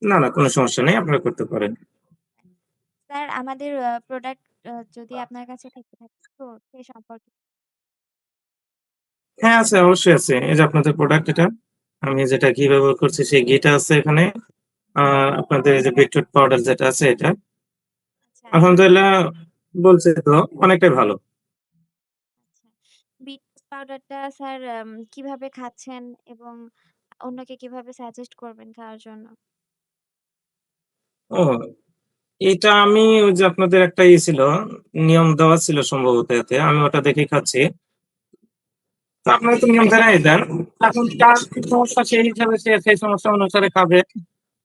না, না কোনো সমস্যা নেই। আপনারা করতে পারেন। স্যার আমাদের প্রোডাক্ট যদি আপনার কাছে থেকে থাকে তো সে সম্পর্কে হ্যাঁ, আছে অবশ্যই আছে। এই যে আপনাদের প্রোডাক্ট এটা। আমি যেটা ঘি ব্যবহার করছি সেই ঘিটা আছে এখানে। আ আপনাদের এই যে বিটরুট পাউডার যেটা আছে এটা। আচ্ছা, আচ্ছা, আলহামদুলিল্লাহ বলছে তো অনেকটাই ভালো। আচ্ছা। বিট পাউডারটা স্যার কিভাবে খাচ্ছেন এবং অন্যকে কিভাবে সাজেস্ট করবেন খাওয়ার জন্য? ও এটা আমি ওই যে আপনাদের একটা ছিল, নিয়ম দেওয়া ছিল সম্ভবত এতে। আমি ওটা দেখেই খাচ্ছি। তো আপনারা তো নিয়ম জানাই দেন। এখন কার কি সমস্যা সেই হিসাবে সে সেই সমস্যা অনুসারে খাবে।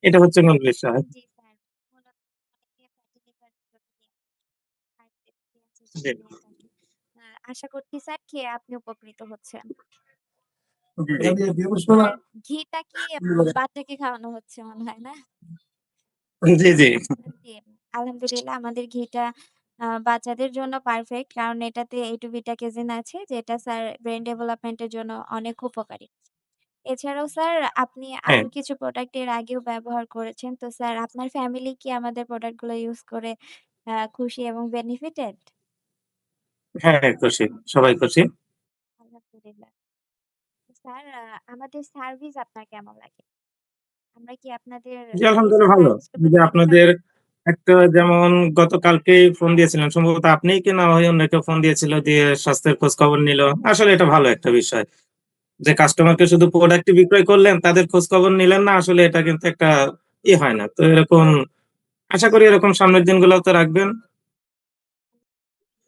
এটা হচ্ছে মূল বিষয়। জি স্যার। মূলত অনেকে ফ্যাটি লিভার নিয়ে হাই প্রেশার জি, নিয়ে থাকে। আশা করছি স্যার খেয়ে আপনি উপকৃত হচ্ছেন। জি। স্যার ঘিটা কি বাচ্চাকে খাওয়ানো হচ্ছে মনে হয় না? জি, জি। জি, আলহামদুলিল্লাহ আমাদের ঘিটা বাচ্চাদের জন্য পারফেক্ট। কারণ এটাতে A to বিটা ক্যাজিন আছে যেটা স্যার ব্রেইন ডেভেলপমেন্ট এর জন্য অনেক উপকারী। এছাড়াও স্যার আপনি হ্যাঁ, আরো কিছু প্রোডাক্ট এর আগেও ব্যবহার করেছেন। তো স্যার আপনার ফ্যামিলি কি আমাদের প্রোডাক্ট গুলো ইউস করে খুশি এবং বেনিফিটেড? হ্যাঁ, খুশি। সবাই খুশি। আলহামদুলিল্লাহ। স্যার আমাদের সার্ভিস আপনার কেমন লাগে? আমরা কি আপনাদের জি, সার্ভিসটা আলহামদুলিল্লাহ ভালো। এই সাজেস্টেবল যে মনে আপনাদের করেন? একটা যেমন গতকালকেই ফোন দিয়েছিলেন। সম্ভবত আপনিই কি না হয় অন্য কেউ ফোন দিয়েছিল দিয়ে স্বাস্থ্যের খোঁজ খবর নিল। আসলে এটা ভালো একটা বিষয়। যে কাস্টমারকে শুধু প্রোডাক্টই বিক্রয় করলেন, তাদের খোঁজ খবর নিলেন না। আসলে এটা কিন্তু একটা হয় না। তো এরকম আশা করি এরকম সামনের দিনগুলোতে রাখবেন।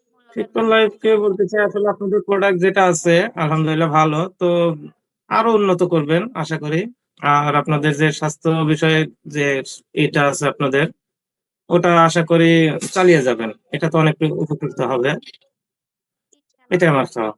মূল্যবান শিক্ষণ মনে লাইফকে করছেন। বলতে চাই আসলে আপনাদের প্রোডাক্ট যেটা আছে আলহামদুলিল্লাহ ভালো। তো আরো উন্নত করবেন আশা করি। আর আপনাদের যে স্বাস্থ্য বিষয়ে যে এটা আছে আপনাদের, ওটা আশা করি চালিয়ে যাবেন। এটা তো অনেক উপকৃত হবে। ইনশাআল্লাহ এটাই আমার স্যার। চাওয়া।